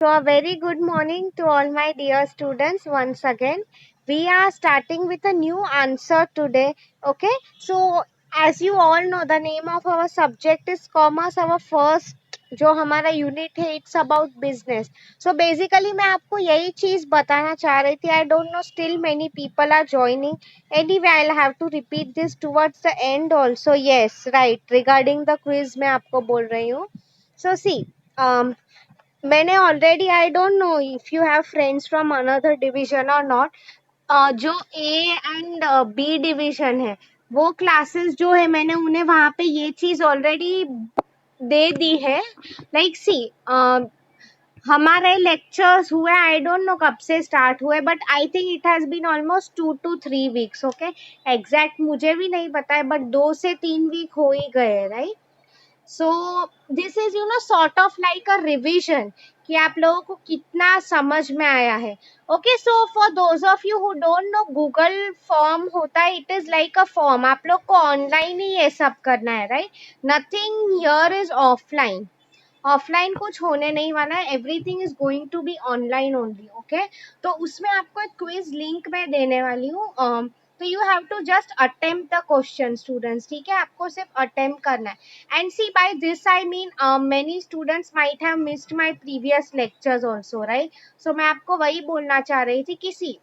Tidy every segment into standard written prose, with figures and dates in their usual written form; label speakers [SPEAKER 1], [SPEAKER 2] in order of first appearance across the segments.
[SPEAKER 1] So, a very good morning to all my dear students once again. We are starting with a new answer today. Okay, so as you all know, the name of our subject is commerce. Our first जो हमारा unit है it's about business. So basically मैं आपको यही चीज बताना चाह रही थी. I don't know still many people are joining. Anyway I will have to repeat this towards the end also. Yes right, regarding the quiz मैं आपको बोल रही हूँ. सो सी, मैंने already, I don't know if you have friends from another division or not, जो A and B division है वो classes जो है मैंने उन्हें वहां पे ये चीज ऑलरेडी दे दी है. लाइक सी, हमारे लेक्चर्स हुए, आई डोंट नो कब से स्टार्ट हुए, but I think it has been almost 2 to 3 weeks. Okay, exact मुझे भी नहीं पता है, बट 2 से 3 वीक हो ही गए, right? So this is sort of like a revision कि आप लोगों को कितना समझ में आया है. Okay, so for those of you who don't know, Google form होता है, it is like a form. आप लोग को ऑनलाइन ही ये सब करना है, right? Nothing here is offline. Offline कुछ होने नहीं वाला है. Everything is going to be online only. Okay, तो उसमें आपको एक क्विज लिंक मैं देने वाली हूँ. तो you have to just attempt the question students. ठीक है, आपको सिर्फ अटेम्प्ट करना है. And see, by this I mean many students might have missed my previous lectures also, right? So मैं आपको वही बोलना चाह रही थी कि सी,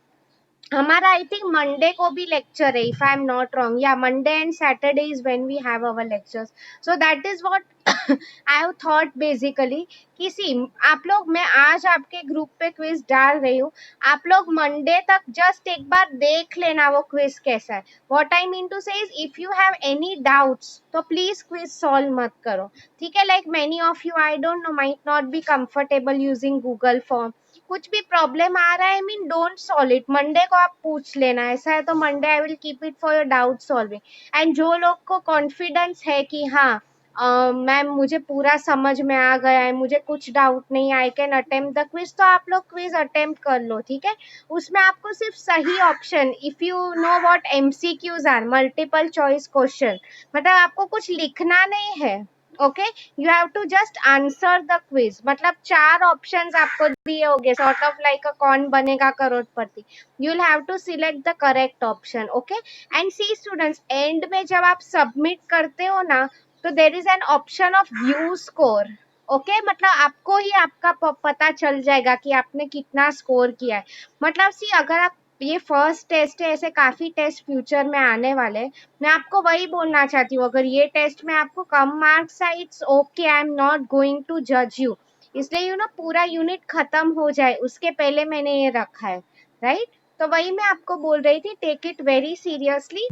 [SPEAKER 1] हमारा आई थिंक मंडे को भी लेक्चर है, if I am not wrong. या Monday and Saturday is when we have our lectures. So that is what I have thought basically कि सी, आप लोग, मैं आज आपके ग्रुप पे क्विज डाल रही हूँ. आप लोग मंडे तक जस्ट एक बार देख लेना वो क्विज कैसा है. व्हाट आई मीन टू से is, if you have any doubts तो प्लीज क्विज सॉल्व मत करो. ठीक है, like many of you, I don't no, might not be comfortable using Google form. कुछ भी प्रॉब्लम आ रहा है, I mean don't solve it. Monday को आप पूछ लेना. ऐसा है तो Monday I will keep it for your doubt solving. And जो लोग को कॉन्फिडेंस है कि हाँ मैम मुझे पूरा समझ में आ गया है, मुझे कुछ डाउट नहीं, I can attempt the quiz, तो आप लोग क्विज अटेम्प्ट कर लो. ठीक है, उसमें आपको सिर्फ सही option, if you know what MCQs are, multiple choice question, मतलब आपको कुछ लिखना नहीं है. Okay, you have to just answer the quiz. मतलब 4 ऑप्शंस आपको दिए होंगे, sort of like a Kaun Banega Crorepati. You will have to select the correct option. Okay, and see students, end में जब आप सबमिट करते हो ना, तो there is an option of view score. Okay, मतलब आपको ही आपका पता चल जाएगा कि आपने कितना स्कोर किया है. मतलब सी, अगर आप, ये फर्स्ट टेस्ट है, ऐसे काफी टेस्ट फ्यूचर में आने वाले हैं. मैं आपको वही बोलना चाहती हूँ, अगर ये टेस्ट में आपको कम मार्क्स आए, it's okay, I am not going to जज यू. इसलिए पूरा यूनिट खत्म हो जाए उसके पहले मैंने ये रखा है, राइट? तो वही मैं आपको बोल रही थी, टेक इट वेरी सीरियसली.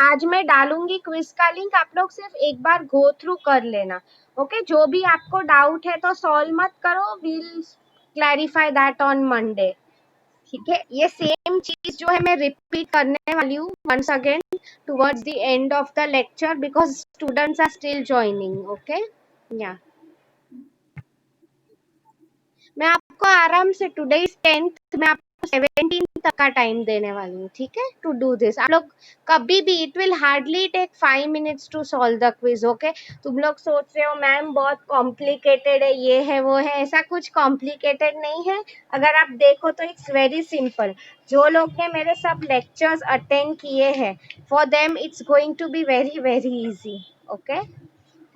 [SPEAKER 1] आज मैं डालूंगी क्विज का लिंक, आप लोग सिर्फ एक बार गो थ्रू कर लेना. ओके, जो भी आपको डाउट है तो सॉल्व मत करो, we'll clarify that on Monday. ठीक है, ये सेम चीज जो है मैं रिपीट करने वाली हूँ once again towards the end of the lecture, because students are still joining. Okay, या मैं आपको आराम से, टुडे इज 10th, मैं आपको 17th तक का टाइम देने वाली हूँ. ठीक है, टू डू दिस. आप लोग कभी भी, it will hardly take 5 minutes to solve the quiz. Okay, तुम लोग सोच रहे हो मैम बहुत कॉम्प्लिकेटेड है, ये है वो है, ऐसा कुछ कॉम्प्लिकेटेड नहीं है. अगर आप देखो तो इट्स वेरी सिंपल. जो लोग ने मेरे सब लेक्चर्स अटेंड किए हैं, for them it's going to be very very easy. Okay,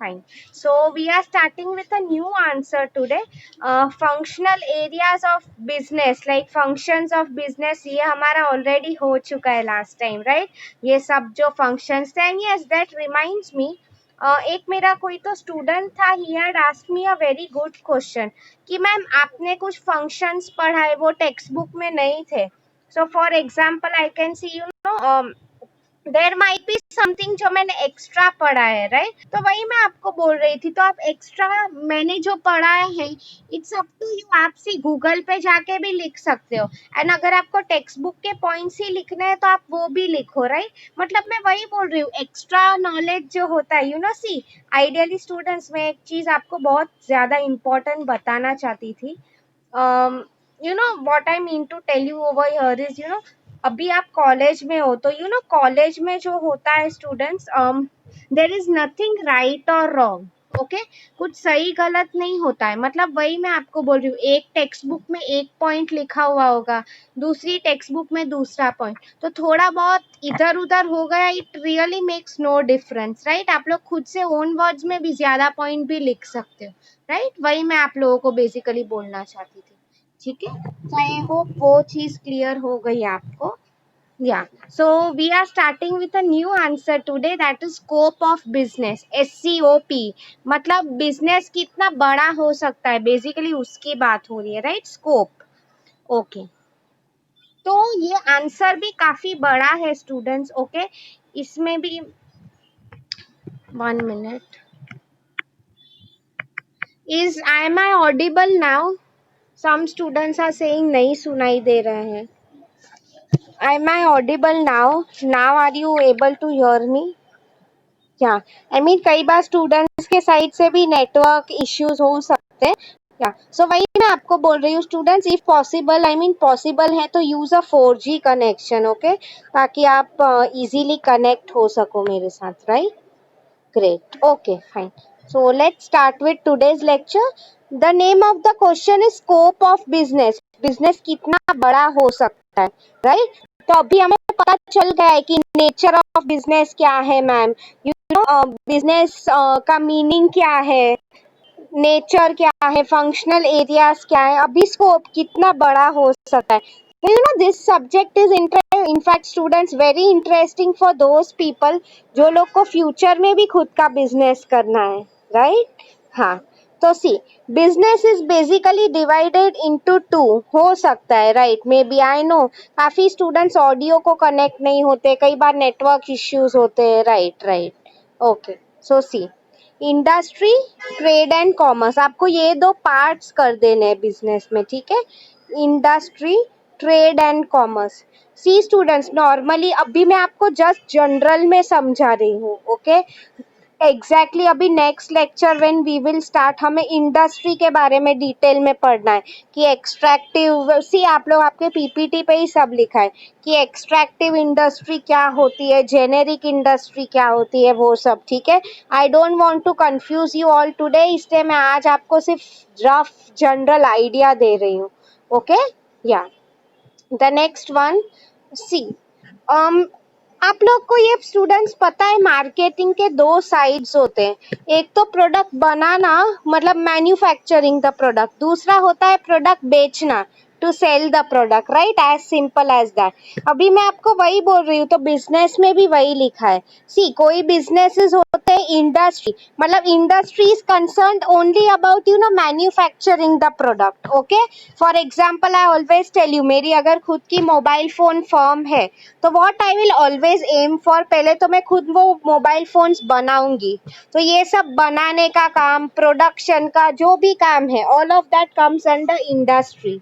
[SPEAKER 1] fine. So we are starting with a new answer today. Functional areas of business, like functions of business, ये हमारा already हो चुका है last time, right? ये सब जो functions थे. And yes, that reminds me, एक मेरा कोई तो स्टूडेंट था, he had asked me a very good question कि मैम आपने कुछ फंक्शंस पढ़ाए वो टेक्स्ट बुक में नहीं थे. So for example I can see, there might be something जो मैंने एक्स्ट्रा पढ़ा है, राइट? तो वही मैं आपको बोल रही थी. तो आप एक्स्ट्रा मैंने जो पढ़ा है, इट्स अप टू यू, आप सी गूगल पे जाके भी लिख सकते हो. एंड अगर आपको टेक्स्ट बुक के पॉइंट्स ही लिखने हैं तो आप वो भी लिखो, राइट? मतलब मैं वही बोल रही हूँ, एक्स्ट्रा नॉलेज जो होता है, सी, आइडियली स्टूडेंट्स, में एक चीज आपको बहुत ज्यादा इंपॉर्टेंट बताना चाहती थी. What I mean to tell you over here is, अभी आप कॉलेज में हो तो कॉलेज में जो होता है students, there is nothing right और रॉन्ग. ओके कुछ सही गलत नहीं होता है, मतलब वही मैं आपको बोल रही हूँ, एक टेक्स्ट बुक में एक पॉइंट लिखा हुआ होगा, दूसरी टेक्स्ट बुक में दूसरा पॉइंट, तो थोड़ा बहुत इधर उधर हो गया, it really makes no difference, right. आप लोग खुद से ओन वर्ड्स में भी ज्यादा पॉइंट भी लिख सकते हो, राइट। वही मैं आप लोगों को बेसिकली बोलना चाहती थी, ठीक है। तो आई होप वो चीज क्लियर हो गई आपको। Yeah, so we are starting with a new answer today, that is scope of business, SCOP, मतलब बिजनेस कितना बड़ा हो सकता है, बेसिकली उसकी बात हो रही है, राइट, स्कोप। ओके, तो ये आंसर भी काफी बड़ा है स्टूडेंट्स, ओके। इसमें भी 1 minute, is I am I audible now? Some students are saying नहीं सुनाई दे रहे हैं। Am I audible now? Now are you able to hear me? या आई मीन कई बार स्टूडेंट्स के साइड से भी नेटवर्क इश्यूज हो सकते हैं। या सो वही मैं आपको बोल रही हूँ students, if possible, I mean possible है तो use a 4G connection, okay, ताकि आप इजीली कनेक्ट हो सको मेरे साथ, right. Great. Okay, fine. So let's start with today's lecture. The name of the question is scope of business. Business कितना बड़ा हो सकता है, right? तो अभी हमें पता चल गया है कि नेचर ऑफ बिजनेस क्या है मैम, यू नो बिजनेस का मीनिंग क्या है, नेचर क्या है, फंक्शनल एरियाज क्या है, अभी स्कोप कितना बड़ा हो सकता है। तो you know this subject is in fact students very interesting for those people जो लोग को फ्यूचर में भी खुद का बिजनेस करना है, राइट। हाँ, तो see, business is basically divided into two, हो सकता है, right, maybe, I know काफी स्टूडेंट्स ऑडियो को कनेक्ट नहीं होते, कई बार नेटवर्क इश्यूज होते हैं, right right. Okay, so see, industry, trade and commerce, आपको ये दो पार्ट्स कर देने हैं बिजनेस में, ठीक है। Industry, trade and commerce. See students, normally अभी मैं आपको जस्ट जनरल में समझा रही हूँ, ओके। एग्जैक्टली अभी next lecture when we will start, हमें इंडस्ट्री के बारे में डिटेल में पढ़ना है कि एक्सट्रैक्टिव, सी आप लोग आपके पीपीटी पे ही सब लिखा है कि एक्सट्रैक्टिव इंडस्ट्री क्या होती है, जेनेरिक इंडस्ट्री क्या होती है, वो सब, ठीक है। I don't want to confuse you all today, इसलिए मैं आज आपको सिर्फ रफ जनरल आइडिया दे रही हूँ, ओके। या द नेक्स्ट वन, सी, आप लोग को ये स्टूडेंट्स पता है मार्केटिंग के दो साइड्स होते हैं, एक तो प्रोडक्ट बनाना, मतलब मैन्युफैक्चरिंग द प्रोडक्ट, दूसरा होता है प्रोडक्ट बेचना, to sell the product, right, as simple as that. अभी मैं आपको वही बोल रही हूँ, तो बिजनेस में भी वही लिखा है। सी, कोई बिजनेसेस होते हैं इंडस्ट्री, मतलब industry is concerned only about you know manufacturing the product, okay. For example I always tell you, मेरी अगर खुद की मोबाइल फोन फर्म है तो what I will always aim for, पहले तो मैं खुद वो मोबाइल फोन्स बनाऊंगी, तो ये सब बनाने का काम, प्रोडक्शन का जो भी काम है, all of that comes under industry,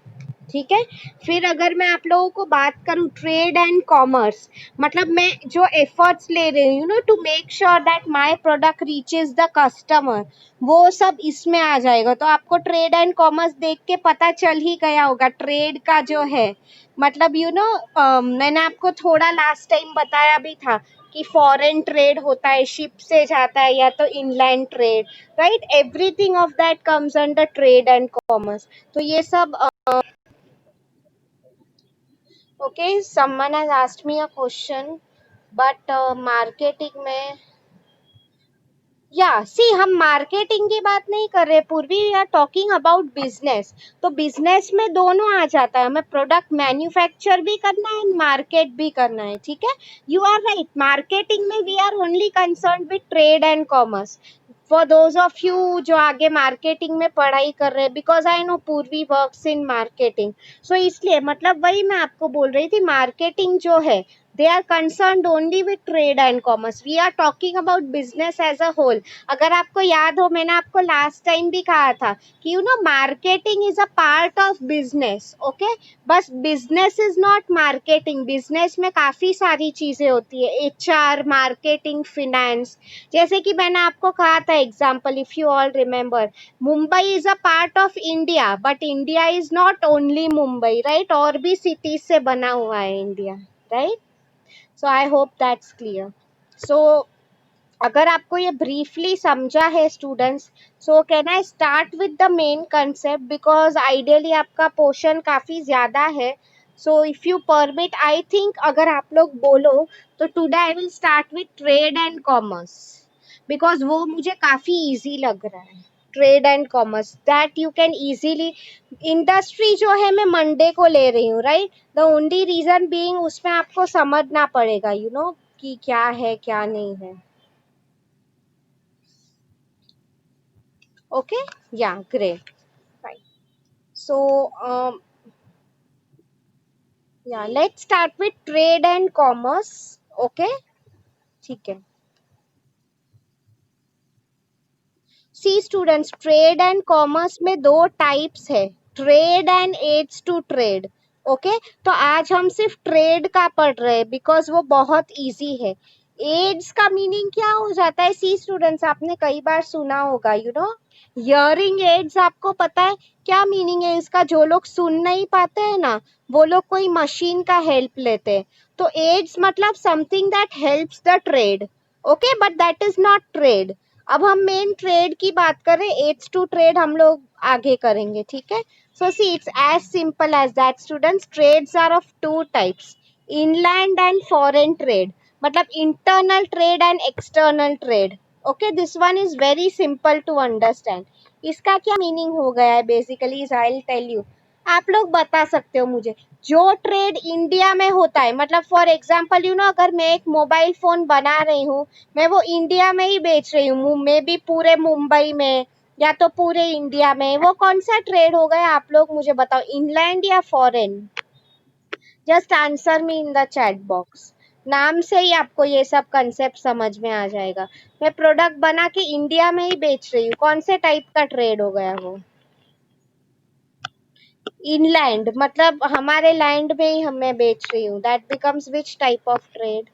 [SPEAKER 1] ठीक है। फिर अगर मैं आप लोगों को बात करूं ट्रेड एंड कॉमर्स, मतलब मैं जो एफर्ट्स ले रही हूँ no to make sure that my product reaches the customer, वो सब इसमें आ जाएगा। तो आपको ट्रेड एंड कॉमर्स देख के पता चल ही गया होगा, ट्रेड का जो है मतलब यू नो मैंने आपको थोड़ा लास्ट टाइम बताया भी था कि फॉरेन ट्रेड होता है, शिप से जाता है, या तो inland trade, right, everything of that comes under trade and commerce. तो ये सब okay, someone has asked me a question, but marketing में, या सी, हम मार्केटिंग की बात नहीं कर रहे Purvi, we are talking about business. तो बिजनेस में दोनों आ जाता है, हमें प्रोडक्ट मैन्युफैक्चर भी करना है, मार्केट भी करना है, ठीक है। यू आर राइट, मार्केटिंग में we are only concern with trade and commerce. For those of you जो आगे मार्केटिंग में पढ़ाई कर रहे हैं, because I know Purvi works in marketing, so इसलिए मतलब वही मैं आपको बोल रही थी, मार्केटिंग जो है they are concerned only with trade and commerce, we are talking about business as a whole। अगर आपको याद हो, मैंने आपको लास्ट टाइम भी कहा था कि you know marketing is a part of business, okay. बस business is not marketing, business में काफी सारी चीजें होती है, एचआर, मार्केटिंग, फिनेंस। जैसे कि मैंने आपको कहा था example, if you all remember, Mumbai is a part of India, but India is not only Mumbai, right, और भी सिटीज से बना हुआ है India, right. So I hope that's clear. So अगर आपको ये ब्रीफली समझा है students, so can I start with the main concept, because ideally आपका पोर्शन काफी ज्यादा है. So if you permit, I think अगर आप लोग बोलो तो today I will start with trade and commerce, because वो मुझे काफी इजी लग रहा है. Trade and commerce that you can easily. Industry जो है मैं मंडे को ले रही हूँ, right. The only reason being उसमें आपको समझना पड़ेगा, यू नो, कि क्या है क्या नहीं है. Okay, yeah, great. Fine. So, yeah, let's start with trade and commerce. Okay, ठीक है. See students, trade and commerce में दो टाइप्स है, trade and aids to trade. Okay, तो आज हम सिर्फ ट्रेड का पढ़ रहे हैं बिकॉज वो बहुत इजी है. एड्स का मीनिंग क्या हो जाता है सी स्टूडेंट्स, आपने कई बार सुना होगा, यू नो, हियरिंग एड्स. आपको पता है क्या मीनिंग है इसका? जो लोग सुन नहीं पाते हैं ना, वो लोग कोई मशीन का हेल्प लेते हैं. तो एड्स मतलब something that helps the trade. Okay, but that is not trade. अब हम मेन ट्रेड की बात करें, एड्स टू ट्रेड हम लोग आगे करेंगे, ठीक है. So see it's as simple as that students. Trades are of two types, inland and foreign trade. मतलब internal trade and external trade. Okay, this one is very simple to understand. इसका क्या meaning हो गया है basically, I will tell you. आप लोग बता सकते हो मुझे, जो ट्रेड इंडिया में होता है, मतलब फॉर एग्जांपल यू नो, अगर मैं एक मोबाइल फोन बना रही हूँ, मैं वो इंडिया में ही बेच रही हूँ, मे बी पूरे मुंबई में या तो पूरे इंडिया में, वो कौन सा ट्रेड हो गया? आप लोग मुझे बताओ, इनलैंड या foreign? Just answer me in the chat box. नाम से ही आपको ये सब कंसेप्ट समझ में आ जाएगा. मैं प्रोडक्ट बना के इंडिया में ही बेच रही हूँ, कौन से टाइप का ट्रेड हो गया वो? इनलैंड, मतलब हमारे लैंड में ही मैं बेच रही हूँ, that becomes which type of trade?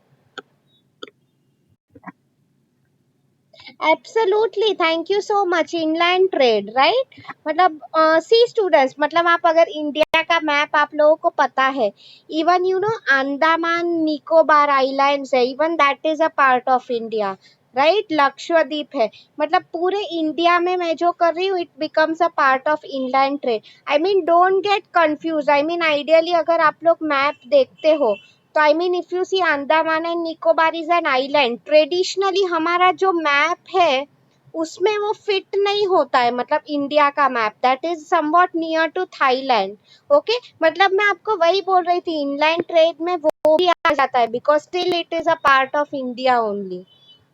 [SPEAKER 1] Absolutely, thank you so much. Inland trade, right. मतलब सी स्टूडेंट्स, मतलब आप अगर इंडिया का मैप आप लोगों को पता है, even you know Andaman Nicobar islands है, even that is a part of India, right. Lakshadweep है. मतलब पूरे इंडिया में मैं जो कर रही हूँ, it becomes a part of inland trade. I mean don't get confuse. I mean ideally अगर आप लोग मैप देखते हो, तो I mean if you see Andaman and Nicobar is an island, traditionally हमारा जो मैप है उसमें वो फिट नहीं होता है, मतलब इंडिया का map that is somewhat near to Thailand. Okay, मतलब मैं आपको वही बोल रही थी, इनलैंड ट्रेड में वो भी आ जाता है because still it is a part of India only.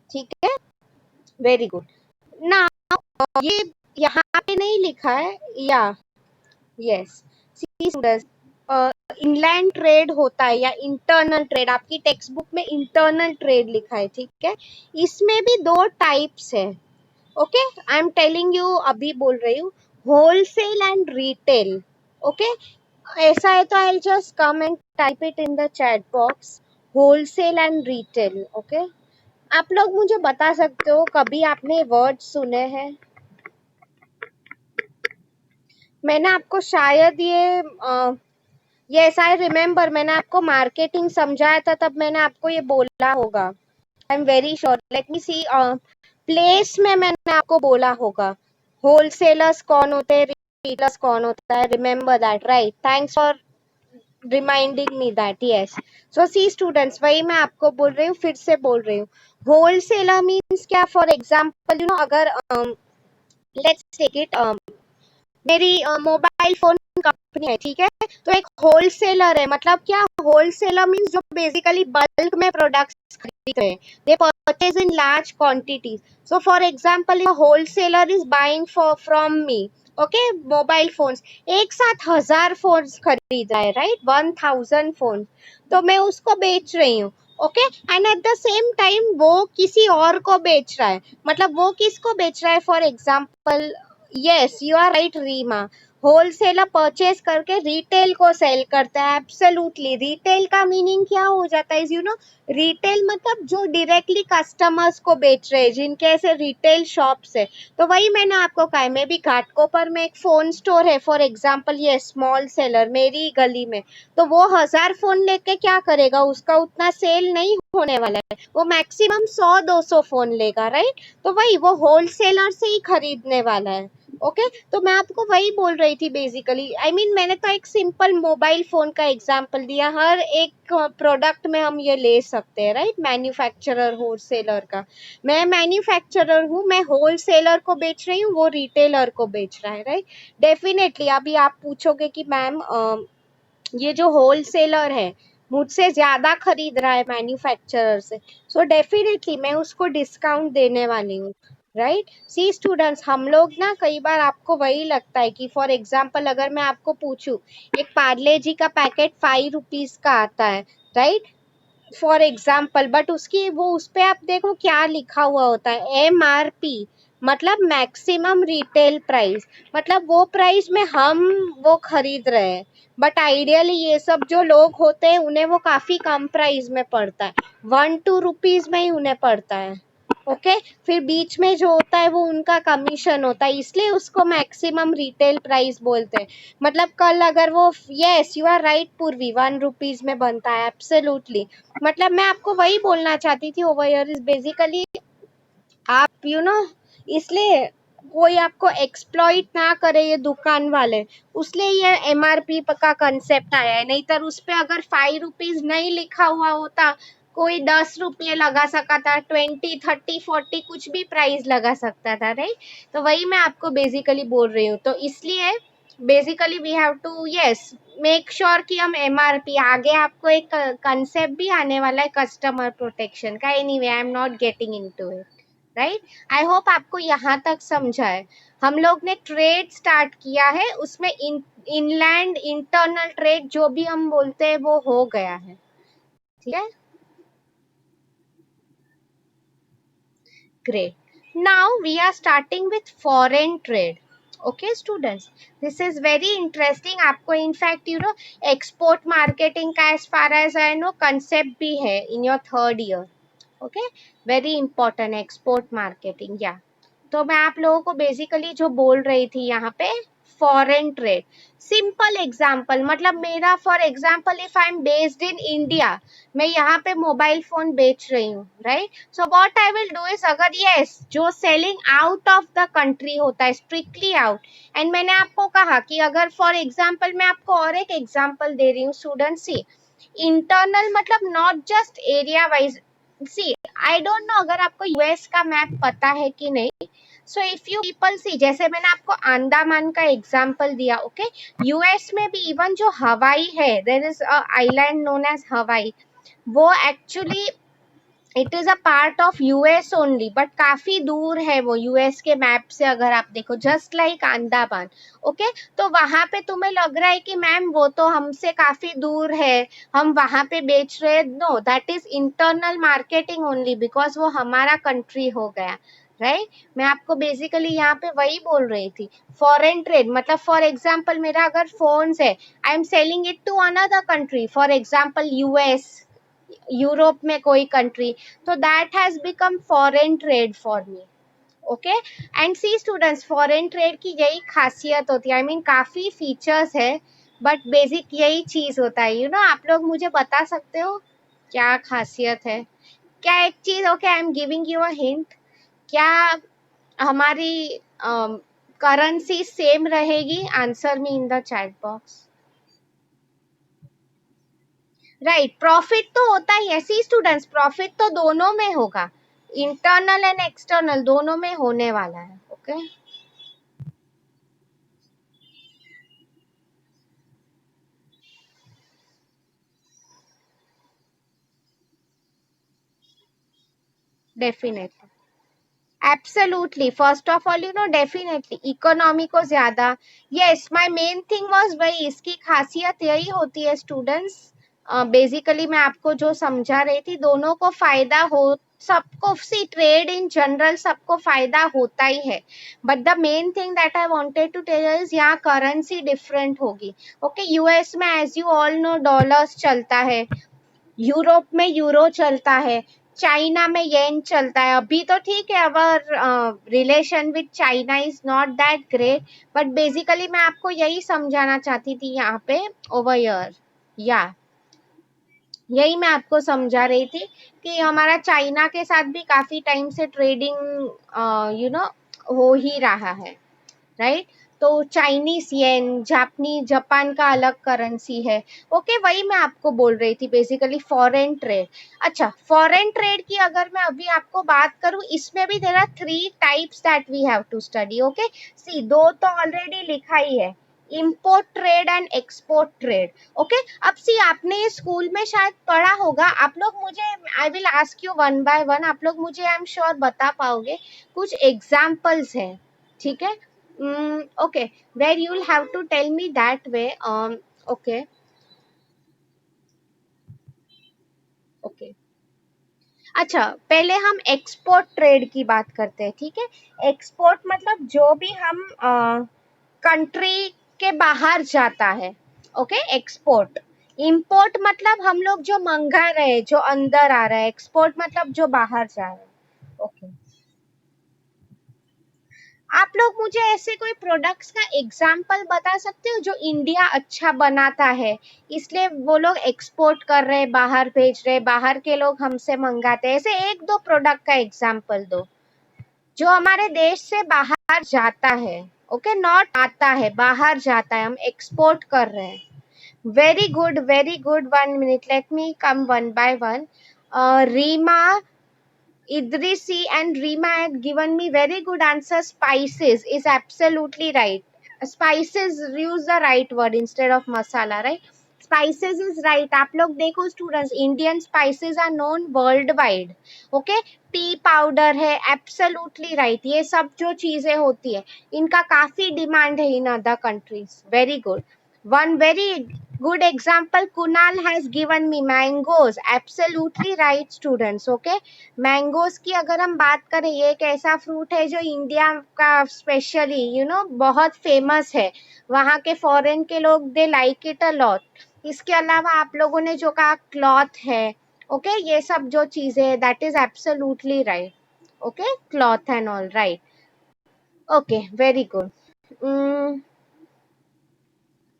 [SPEAKER 1] ठीक है, वेरी गुड. ना, ये यहाँ पे नहीं लिखा है या? यस, सी इनलैंड ट्रेड होता है या इंटरनल ट्रेड, आपकी टेक्स्ट बुक में इंटरनल ट्रेड लिखा है, ठीक है. इसमें भी दो टाइप्स है. Okay, I am telling you, अभी बोल रही हूँ, होलसेल एंड रिटेल. ओके, ऐसा है तो I just come and type it in the chat box, wholesale and retail. Okay, आप लोग मुझे बता सकते हो कभी आपने वर्ड सुने हैं? मैंने आपको शायद ये यस आई रिमेम्बर, मैंने आपको मार्केटिंग समझाया था, तब मैंने आपको ये बोला होगा. I am very sure, let me see. Place में मैंने आपको बोला होगा, होलसेलर्स कौन होते हैं, रिटेलर्स कौन होता है. Remember that, right. Thanks for reminding me that. Yes, so see students, वही मैं आपको बोल रही हूँ, फिर से बोल रही हूँ. होलसेलर मीन्स क्या? फॉर एग्जाम्पल यू नो, अगर लेट्स टेक इट, मेरी मोबाइल फोन कंपनी है, ठीक है. तो एक होलसेलर है, मतलब क्या? होलसेलर मींस जो बेसिकली बल्क में प्रोडक्ट्स खरीद रहे हैं, दे purchase in large quantities. So for example, a wholesaler is buying for from me, okay, mobile phones. एक साथ 1000 फोन्स खरीद रहा है, राइट, 1000 फोन. तो मैं उसको बेच रही हूँ. Okay, and at the same time वो किसी और को बेच रहा है. मतलब वो किसको बेच रहा है? For example, yes, you are right, Reema. Wholesaler purchase करके रिटेल को सेल करता है। एब्सोल्युटली, रिटेल का मीनिंग क्या हो जाता है, यू नो, रिटेल मतलब जो डायरेक्टली कस्टमर्स को बेच रहे हैं, जिनके ऐसे रिटेल शॉप्स है। तो वही मैंने आपको कहा, मे भी घाटकोपर में एक फोन स्टोर है फॉर एग्जांपल, ये स्मॉल सेलर मेरी गली में, तो वो 1000 फोन लेके क्या करेगा, उसका उतना सेल नहीं होने वाला है, वो मैक्सिमम 100-200 फोन लेगा, राइट। तो वही वो होलसेलर से ही खरीदने वाला है। ओके, तो मैं आपको वही बोल रही थी बेसिकली, आई मीन मैंने तो एक सिंपल मोबाइल फोन का एग्जांपल दिया, हर एक प्रोडक्ट में हम ये ले सकते हैं, राइट। मैन्युफैक्चरर होलसेलर का, मैं मैन्युफैक्चरर हूँ, मैं होलसेलर को बेच रही हूँ, वो रिटेलर को बेच रहा है, राइट। डेफिनेटली अभी आप पूछोगे कि मैम ये जो होलसेलर है मुझसे ज्यादा खरीद रहा है मैन्युफैक्चरर से, सो डेफिनेटली मैं उसको डिस्काउंट देने वाली हूँ, राइट। सी स्टूडेंट्स, हम लोग ना कई बार आपको वही लगता है कि फॉर एग्जाम्पल अगर मैं आपको पूछूं, एक पार्ले जी का पैकेट 5 रुपीज का आता है, राइट, फॉर एग्जाम्पल, बट उसकी वो उस पे आप देखो क्या लिखा हुआ होता है, MRP, मतलब मैक्सिमम रिटेल प्राइस, मतलब वो प्राइस में हम वो खरीद रहे हैं, बट आइडियली ये सब जो लोग होते हैं उन्हें वो काफी कम प्राइस में पड़ता है, 1-2 रुपीज में ही उन्हें पड़ता है। ओके, फिर बीच में जो होता है वो उनका कमीशन होता है, इसलिए उसको मैक्सिमम रिटेल प्राइस बोलते हैं। मतलब कल अगर वो, यस यू आर राइट पूर्वी, 1 रुपीज में बनता है, एब्सोल्युटली। मतलब मैं आपको वही बोलना चाहती थी, ओवर हियर इज बेसिकली आप इसलिए कोई आपको एक्सप्लॉइट ना करे ये दुकान वाले, उसलिए ये MRP का कंसेप्ट आया है, नहीं तो उस पे अगर 5 रुपीज नहीं लिखा हुआ होता, कोई 10 रुपये लगा सकता था, 20, 30, 40 कुछ भी प्राइस लगा सकता था, राइट। तो वही मैं आपको बेसिकली बोल रही हूँ, तो इसलिए basically we have to, yes, make sure कि हम MRP, आगे आपको एक कंसेप्ट भी आने वाला है कस्टमर प्रोटेक्शन का, anyway I am not getting into it, right. I hope आपको यहाँ तक समझा है। हम लोग ने ट्रेड स्टार्ट किया है, उसमें इनलैंड इंटरनल ट्रेड जो भी हम बोलते हैं वो हो गया है, ठीक है। Great. Now we are starting with foreign trade. Okay, students. This is very interesting. आपको in fact export marketing का as far as I know concept भी है in your 3rd year. Okay, very important export marketing. Yeah. तो मैं आप लोगों को basically जो बोल रही थी यहाँ पे, फॉरेन ट्रेड, सिंपल एग्जांपल, मतलब मेरा for example if I M based in India, मैं यहाँ पे मोबाइल फोन बेच रही हूँ, right. So what I will do is, अगर यस जो selling out of the country होता है, स्ट्रिक्टली आउट, एंड मैंने आपको कहा कि अगर फॉर एग्जांपल मैं आपको और एक एग्जांपल दे रही हूँ स्टूडेंट, सी इंटरनल मतलब not just area wise, see I don't know अगर आपको यूएस का मैप पता है कि नहीं। So if you people see, जैसे मैंने आपको अंडमान का एग्जांपल दिया, ओके, यूएस में भी इवन जो हवाई है, there is a island known as Hawaii, वो actually it is a part of US only, but काफी दूर है वो यूएस के मैप से, अगर आप देखो जस्ट लाइक अंडमान। ओके, तो वहां पे तुम्हें लग रहा है कि मैम वो तो हमसे काफी दूर है, हम वहां पे बेच रहे, no, that is internal marketing only, because वो हमारा कंट्री हो गया, राइट। मैं आपको बेसिकली यहाँ पे वही बोल रही थी, फॉरेन ट्रेड मतलब फॉर एग्जाम्पल मेरा अगर फोन्स है, I am selling it to another country, for example US, Europe में कोई कंट्री, तो that has become foreign trade for me. Okay, and see students, foreign trade की यही खासियत होती है, आई मीन काफी फीचर्स है, बट बेसिक यही चीज होता है, आप लोग मुझे बता सकते हो क्या खासियत है, क्या एक चीज, okay I am giving you a hint, क्या हमारी करेंसी सेम रहेगी, answer me in the chat box. Right, profit तो होता ही है, सी स्टूडेंट्स, प्रॉफिट तो दोनों में होगा, इंटरनल एंड एक्सटर्नल दोनों में होने वाला है। Okay, definitely, absolutely, first of all definitely economy को ज्यादा, yes my main thing was वही, इसकी खासियत यही होती है स्टूडेंट्स, बेसिकली मैं आपको जो समझा रही थी, दोनों को फायदा हो सबको सी ट्रेड इन जनरल सबको फायदा होता ही है, but the main thing that I wanted to tell is यहाँ करेंसी डिफरेंट होगी। ओके, यूएस में as you all know dollars चलता है, यूरोप में यूरो चलता है, चाइना में येन चलता है। अभी तो ठीक है, our relation with China is not that great, but basically मैं आपको यही समझाना चाहती थी यहाँ पे ओवर हियर, या यही मैं आपको समझा रही थी कि हमारा चाइना के साथ भी काफी टाइम से ट्रेडिंग हो ही रहा है, राइट। तो चाइनीस येन, जापान का अलग करेंसी है। ओके, वही मैं आपको बोल रही थी बेसिकली फॉरेन ट्रेड। अच्छा, फॉरेन ट्रेड की अगर मैं अभी आपको बात करूं, इसमें भी there are 3 types that we have to study. Okay, see दो तो ऑलरेडी लिखा ही है, import trade and export trade. Okay, अब सी आपने ये स्कूल में शायद पढ़ा होगा, आप लोग मुझे, I will ask you one by one, आप लोग मुझे आई एम श्योर बता पाओगे। कुछ एग्जाम्पल्स हैं, ठीक है। Okay, where you'll have to tell me that way. Okay, okay. अच्छा, पहले हम एक्सपोर्ट ट्रेड की बात करते हैं, ठीक है। एक्सपोर्ट मतलब जो भी हम कंट्री के बाहर जाता है, ओके, एक्सपोर्ट। इंपोर्ट मतलब हम लोग जो मंगा रहे हैं, जो अंदर आ रहा है। एक्सपोर्ट मतलब जो बाहर जा रहा है। ओके, आप लोग मुझे ऐसे कोई प्रोडक्ट्स का एग्जाम्पल बता सकते हो जो इंडिया अच्छा बनाता है, इसलिए वो लोग एक्सपोर्ट कर रहे हैं, बाहर भेज रहे हैं, बाहर के लोग हमसे मंगाते हैं। ऐसे एक दो प्रोडक्ट का एग्जाम्पल दो जो हमारे देश से बाहर जाता है। ओके, नॉट आता है, बाहर जाता है, हम एक्सपोर्ट कर रहे हैं। Very good, very good. 1 minute, let me come one by one. Rima, Idrisi and Rima had given me very good answer. Spices is absolutely right. Spices, use the right word instead of masala, right? Spices is right. आप लोग देखो students, Indian spices are known worldwide. Okay? T powder है, absolutely right. ये सब जो चीजें होती है, इनका काफी डिमांड है in other countries. Very good. One very good example Kunal has given me, mangoes. Absolutely right students. Okay, mangoes की अगर हम बात करें, ये एक ऐसा फ्रूट है जो इंडिया का स्पेशली बहुत फेमस है। वहाँ के फॉरेन के लोग they like it a lot. इसके अलावा आप लोगों ने जो कहा क्लॉथ है, ओके, ये सब जो चीजें, that is absolutely right. Okay, cloth and all right. Okay, very good.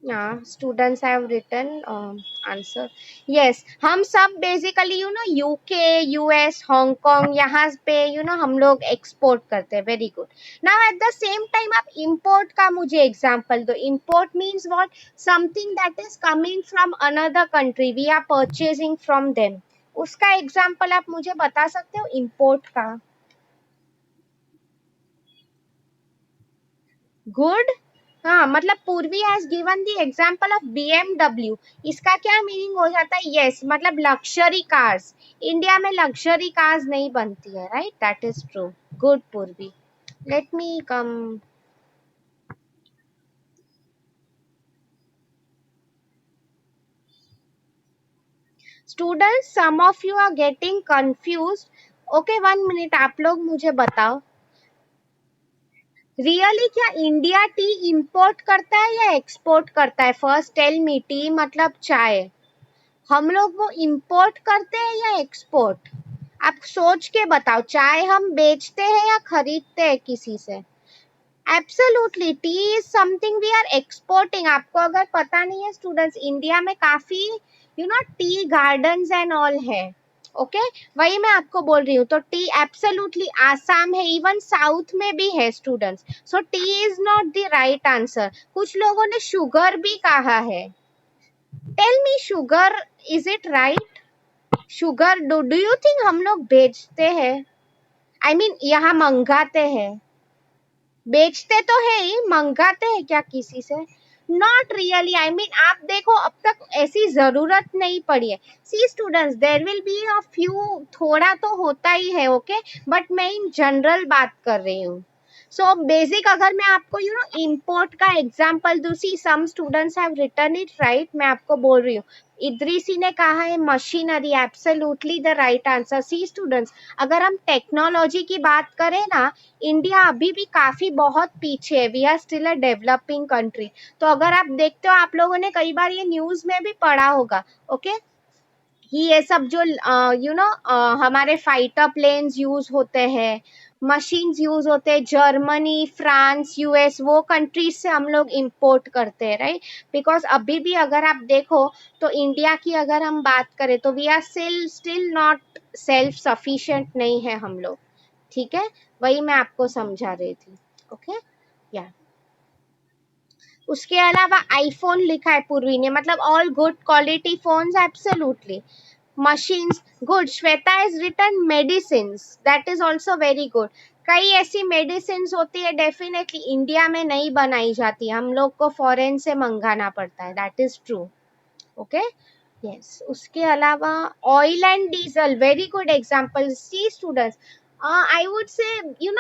[SPEAKER 1] Yeah, students have written answer. Yes, हम सब basically UK, US, Hong Kong यहाँ पे हम लोग export करते हैं। Very good. Now at the same time आप import का मुझे example दो। Import means what? Something that is coming from another country. We are purchasing from them. उसका example आप मुझे बता सकते हो import का? गुड। हाँ, मतलब Purvi has given the example of BMW। इसका क्या मीनिंग हो जाता है? यस, मतलब लग्जरी कार्स। इंडिया में लग्जरी कार्स नहीं बनती है, right, that is true. Good Purvi. Let me come. Students, some of you are getting confuse. Okay, 1 minute, आप लोग मुझे बताओ, रियली क्या इंडिया टी इंपोर्ट करता है या एक्सपोर्ट करता है? First tell me. टी मतलब चाय, हम लोग वो इंपोर्ट करते हैं या एक्सपोर्ट? आप सोच के बताओ, चाय हम बेचते हैं या खरीदते हैं किसी से? Absolutely, tea is something we are exporting. आपको अगर पता नहीं है स्टूडेंट्स, इंडिया में काफी टी गार्डन्स एंड ऑल है। ओके, वही मैं आपको बोल रही हूँ। तो टी एब्सोल्युटली आसाम है, इवन साउथ में भी है students. So tea is not the right answer. कुछ लोगों ने शुगर भी कहा है। Tell me, sugar, is it right? Sugar, do you think हम लोग बेचते हैं? आई मीन यहाँ मंगाते हैं। बेचते तो है ही, मंगाते हैं क्या किसी से? Not really. आई मीन आप देखो, अब तक ऐसी जरूरत नहीं पड़ी है। See students, there will be a few, थोड़ा तो होता ही है, ओके, बट मैं इन जनरल बात कर रही हूँ। सो बेसिक अगर मैं आपको इंपोर्ट का एग्जांपल दूं, see some students have written it right, मैं आपको बोल रही हूँ। इद्रीसी ने कहा है machinery, absolutely the right answer. See students, अगर हम टेक्नोलॉजी की बात करें ना, इंडिया अभी भी काफी बहुत पीछे है, we are still a developing country. तो अगर आप देखते हो, आप लोगों ने कई बार ये न्यूज में भी पढ़ा होगा, ओके, कि ये सब जो हमारे फाइटर प्लेन्स यूज होते हैं, मशीन्स यूज होते हैं, जर्मनी, फ्रांस, यूएस, वो कंट्रीज से हम लोग इंपोर्ट करते हैं, राइट। बिकॉज अभी भी अगर आप देखो तो इंडिया की अगर हम बात करें तो we are still not self sufficient, नहीं है हम लोग, ठीक है। वही मैं आपको समझा रही थी, ओके या। उसके अलावा आईफोन लिखा है पूर्वी ने, मतलब all good quality phones, absolutely. machines good, Shweta has written medicines, that is also very good। कई ऐसी मेडिसिन होती है डेफिनेटली इंडिया में नहीं बनाई जाती, हम लोग को फॉरेन से मंगाना पड़ता है, that is true, okay yes. उसके अलावा oil and diesel, very good example. See students, I would say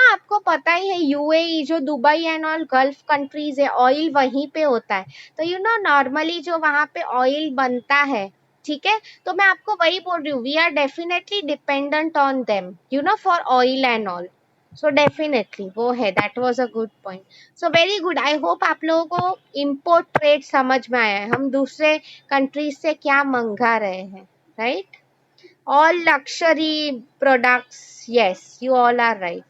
[SPEAKER 1] आपको पता ही है यूएई, जो Dubai and all gulf countries है, ऑयल वहीं पे होता है। तो नॉर्मली जो वहां पे ऑयल बनता है, ठीक है, तो मैं आपको वही बोल रही हूँ, we are definitely dependent on them for oil and all. So definitely वो है, that was a good point. So very good, I hope आप लोगों को इम्पोर्ट ट्रेड समझ में आया है, हम दूसरे कंट्रीज से क्या मंगा रहे हैं, right. All luxury products, yes you all are right.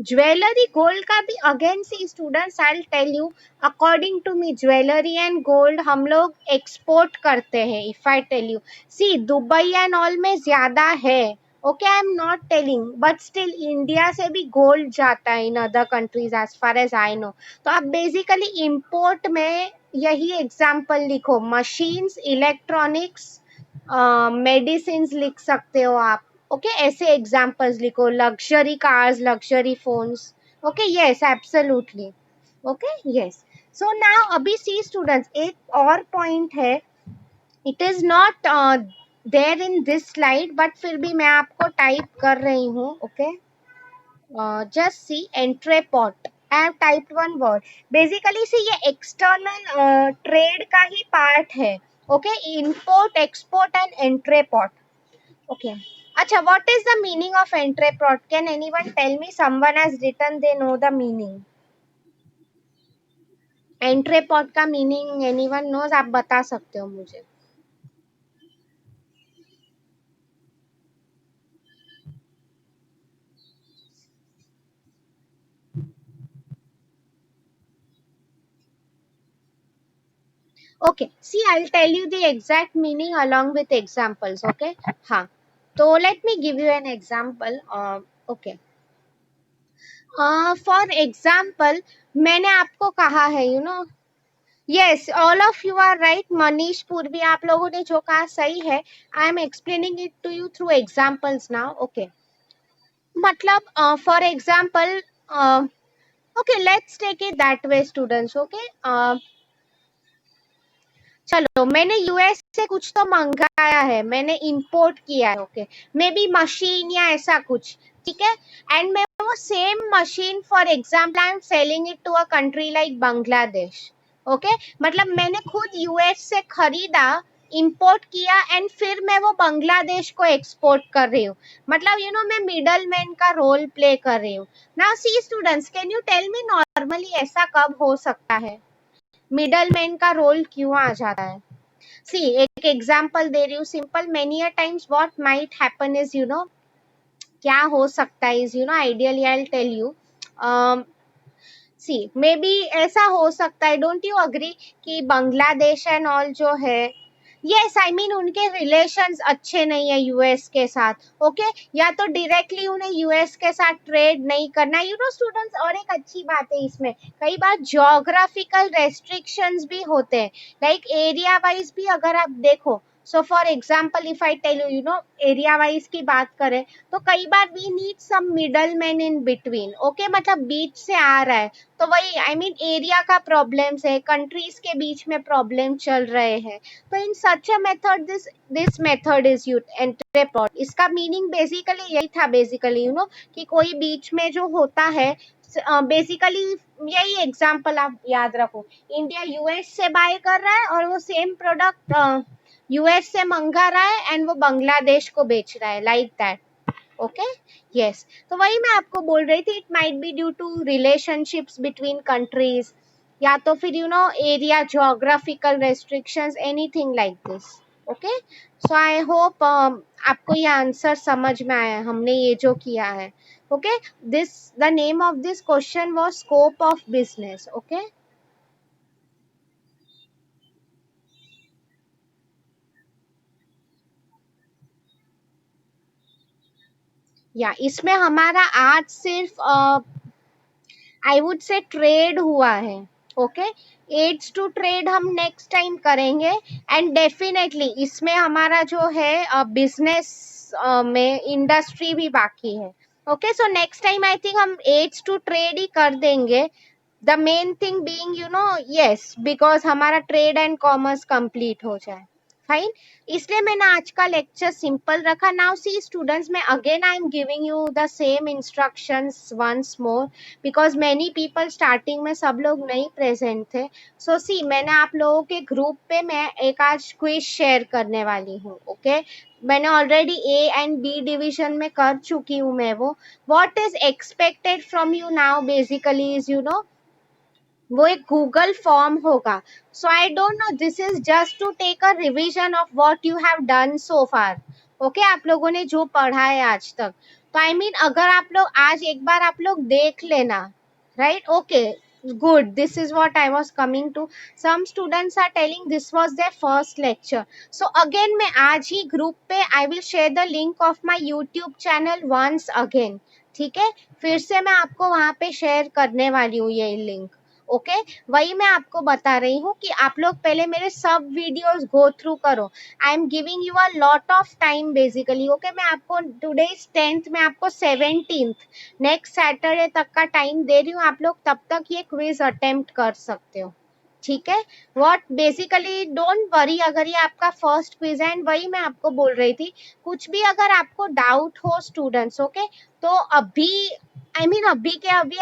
[SPEAKER 1] Jewellery, gold का भी again see students, I will tell you, according to me jewellery and gold हम लोग एक्सपोर्ट करते हैं। If I tell you, see Dubai and all में ज्यादा है, okay, I am not telling, but still India से भी गोल्ड जाता है in other countries as far as I know. तो आप बेसिकली इंपोर्ट में यही एग्जाम्पल लिखो, मशीन्स, इलेक्ट्रॉनिक्स, मेडिसिन लिख सकते हो आप, ओके ऐसे एग्जांपल्स लिखो, luxury cars, luxury phones, okay yes absolutely, okay yes. So now अभी सी स्टूडेंट्स, एक और पॉइंट है, it is not there in this slide, but फिर भी मैं आपको टाइप कर रही हूँ, okay just see entrepot, I have typed one word. Basically see ये एक्सटर्नल ट्रेड का ही पार्ट है, ओके, import, export and entrepot, okay acha, what is the meaning of entrepot? Can anyone tell me? Someone has written, they know the meaning। entrepot का meaning anyone knows? आप बता सकते हो मुझे। okay, see, I'll tell you the exact meaning along with examples, okay। हाँ, तो let me give you an example, okay। for example, मैंने आपको कहा है, yes all of you are right, Manish Purvi, आप लोगों ने जो कहा सही है। I am explaining it to you through examples now, okay. मतलब for example, okay let's take it that way students, okay चलो, मैंने यूएस से कुछ तो मंगाया है, मैंने इंपोर्ट किया है, ओके, मे बी मशीन या ऐसा कुछ, ठीक है। एंड मैं वो same machine for example I am selling it to a country like Bangladesh, okay. मतलब मैंने खुद यूएस से खरीदा, इंपोर्ट किया एंड फिर मैं वो बांग्लादेश को एक्सपोर्ट कर रही हूँ। मतलब मैं मिडल मैन का रोल प्ले कर रही हूँ। Now see students, can you tell me normally ऐसा कब हो सकता है, मिडल मैन का रोल क्यों आ जाता है? सी एक एग्जांपल दे रही हूँ simple, many a times what might happen is क्या हो सकता है is ideally I will tell you, see maybe ऐसा हो सकता है, डोंट यू अग्री कि बांग्लादेश एंड ऑल जो है, यस आई मीन उनके रिलेशंस अच्छे नहीं है यूएस के साथ, ओके या तो डायरेक्टली उन्हें यूएस के साथ ट्रेड नहीं करना, स्टूडेंट्स। और एक अच्छी बात है इसमें, कई बार ज्योग्राफिकल रेस्ट्रिक्शंस भी होते हैं, लाइक एरिया वाइज भी अगर आप देखो। So for example if I tell you area wise की बात करें तो कई बार we need some middle man in between, okay, मतलब बीच से आ रहा है, तो वही आई मीन एरिया का प्रॉब्लम्स है, कंट्रीज के बीच में प्रॉब्लम चल रहे हैं, तो in such a method this method is used, entrepot. इसका मीनिंग बेसिकली यही था, बेसिकली कि कोई बीच में जो होता है, बेसिकली यही एग्जांपल आप याद रखो, इंडिया यूएस से बाय कर रहा है और वो सेम प्रोडक्ट यूएस से मंगा रहा है एंड वो बांग्लादेश को बेच रहा है, लाइक दैट। Okay, yes. तो वही मैं आपको बोल रही थी, it might be due to relationships between countries, या तो फिर area geographical restrictions, anything like this. Okay, so I hope आपको ये आंसर समझ में आया है, हमने ये जो किया है। Okay, this the name of this question was scope of business. Okay, या इसमें हमारा आज सिर्फ आई वुड से ट्रेड हुआ है। ओके, एड्स टू ट्रेड हम नेक्स्ट टाइम करेंगे, एंड डेफिनेटली इसमें हमारा जो है बिजनेस में इंडस्ट्री भी बाकी है। Okay, so next time I think हम एड्स टू ट्रेड ही कर देंगे। The main thing being yes, because हमारा ट्रेड एंड कॉमर्स कंप्लीट हो जाए। फाइन, इसलिए मैंने आज का लेक्चर सिंपल रखा। नाउ सी स्टूडेंट्स, मैं again I am giving you the same instructions once more, because many people starting में सब लोग नहीं प्रेजेंट थे। सो सी, मैंने आप लोगों के ग्रुप पे मैं एक आज क्विज शेयर करने वाली हूँ। ओके, मैंने already A and B division में कर चुकी हूँ मैं वो। What is expected from you now basically is वो एक गूगल फॉर्म होगा। So I don't know, this is just to take a revision of what you have done so far. Okay, आप लोगों ने जो पढ़ा है आज तक, तो आई मीन अगर आप लोग आज एक बार आप लोग देख लेना, right? Okay, good, this is what I was coming to. Some students are telling this was their first lecture. So again मैं आज ही ग्रुप पे I will share the link of my YouTube channel once again. ठीक है, फिर से मैं आपको वहां पे शेयर करने वाली हूँ ये लिंक। ओके, वही मैं आपको बता रही हूँ कि आप लोग पहले मेरे सब वीडियोस गो थ्रू करो। आई am giving you a lot of time basically. Okay, मैं आपको टुडे इज 10th, मैं आपको 17th नेक्स्ट सैटरडे तक का टाइम दे रही हूँ। आप लोग तब तक ये क्विज अटेम्प्ट कर सकते हो। ठीक है, व्हाट बेसिकली डोंट वरी, अगर ये आपका फर्स्ट क्विज है। एंड वही मैं आपको बोल रही थी, कुछ भी अगर आपको डाउट हो स्टूडेंट्स, ओके, तो अभी अभी के अभी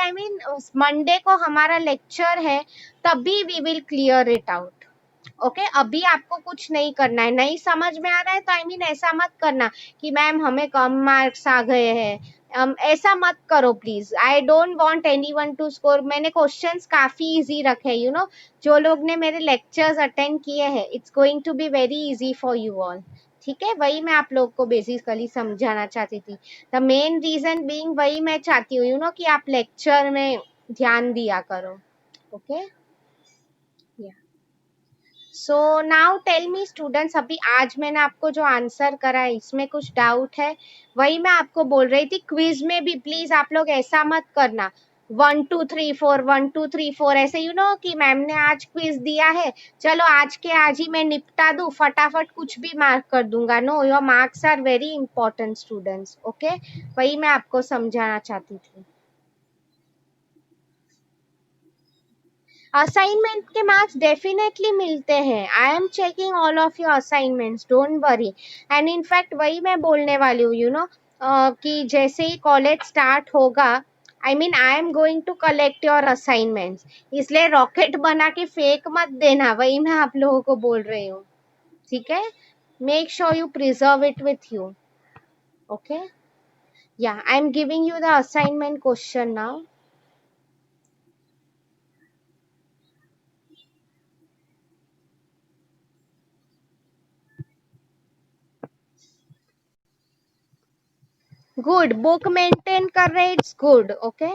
[SPEAKER 1] मंडे को हमारा लेक्चर है, तभी we will clear it out. Okay, अभी आपको कुछ नहीं करना है। नहीं समझ में आ रहा है तो ऐसा मत करना कि मैम हमें कम मार्क्स आ गए हैं, ऐसा मत करो please. I don't want anyone to score. मैंने क्वेश्चंस काफी इजी रखे हैं, जो लोग ने मेरे लेक्चर्स अटेंड किए हैं, it's going to be very easy for you all. ठीक है, वही मैं आप लोग को बेसिकली समझाना चाहती थी। द मेन रीजन बीइंग, वही मैं चाहती हूँ कि आप लेक्चर में ध्यान दिया करो। Okay, so now tell me students, अभी आज मैंने आपको जो आंसर करा है इसमें कुछ डाउट है? वही मैं आपको बोल रही थी, क्विज में भी प्लीज आप लोग ऐसा मत करना 1 2 3 4 1 2 3 4 ऐसे, कि मैम ने आज क्विज दिया है, चलो आज के आज ही मैं निपटा दूं, फटाफट कुछ भी मार्क कर दूंगा। No, your marks are very important students. Okay, वही मैं आपको समझाना चाहती थी। असाइनमेंट के मार्क्स डेफिनेटली मिलते हैं। I am checking all of your assignments, don't worry. And in fact वही मैं बोलने वाली हूँ, कि जैसे ही कॉलेज स्टार्ट होगा, I am going to collect your assignments. इसलिए रॉकेट बना के फेक मत देना, वही मैं आप लोगों को बोल रही हूँ। ठीक है, make sure you preserve it with you. Okay, या I am giving you the assignment question now. Good, book maintain कर रहे, it's good. Okay,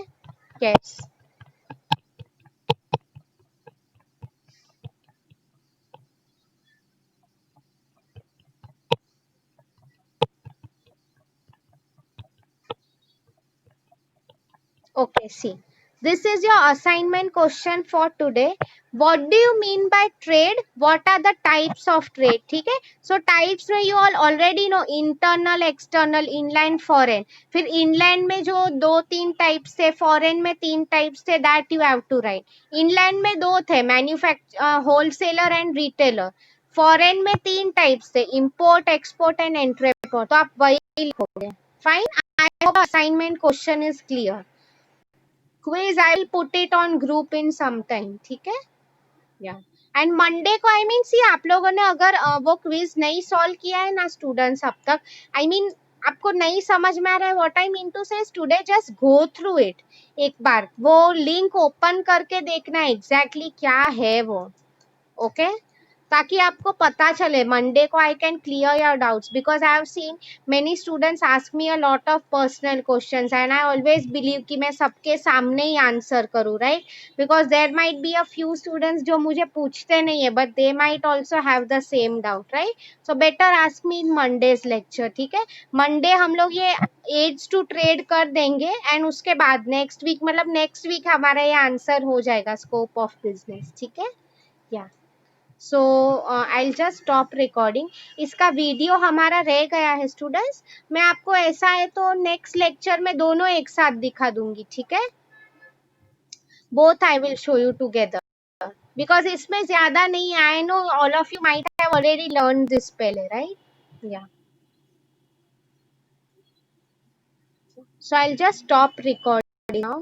[SPEAKER 1] yes. Okay, see, this is your assignment question for today. What do you mean by trade? What are the types of trade? ठीक है, so types में you all already know, internal, external, inland, foreign. फिर inland में जो दो तीन types थे, foreign में तीन types थे, that you have to write. Inland में दो थे, wholesaler and retailer. Foreign में तीन types थे, import, export and entreport. तो आप वही लिखोगे. Fine. I hope assignment question is clear. Quiz I will put it on group in some time, ठीक है। या एंड मंडे को आई मीन सी आप लोगों ने अगर वो क्विज नहीं सॉल्व किया है ना स्टूडेंट्स अब तक, आई मीन आपको नहीं समझ में आ रहा है व्हाट आई मीन टू से, today just go through it, एक बार वो लिंक ओपन करके देखना एग्जैक्टली क्या है वो, ओके, ताकि आपको पता चले मंडे को I can clear your doubts, because I have seen many students ask me a lot of personal questions and I always believe कि मैं सबके सामने ही आंसर करूँ, right, because there might be a few students जो मुझे पूछते नहीं है but they might also have the same doubt, right, so better ask me in Monday's lecture, ठीक है। मंडे हम लोग ये एज टू ट्रेड कर देंगे एंड उसके बाद नेक्स्ट वीक, मतलब नेक्स्ट वीक हमारा ये आंसर हो जाएगा स्कोप ऑफ बिजनेस, ठीक है। या so I just stop recording, इसका वीडियो हमारा रह गया है स्टूडेंट्स, मैं आपको ऐसा है तो नेक्स्ट लेक्चर में दोनों एक साथ दिखा दूंगी, ठीक है, both I will show you together, because इसमें ज्यादा नहीं, I know all of you might have already learn this पहले, राइट। या so I just stop recording now.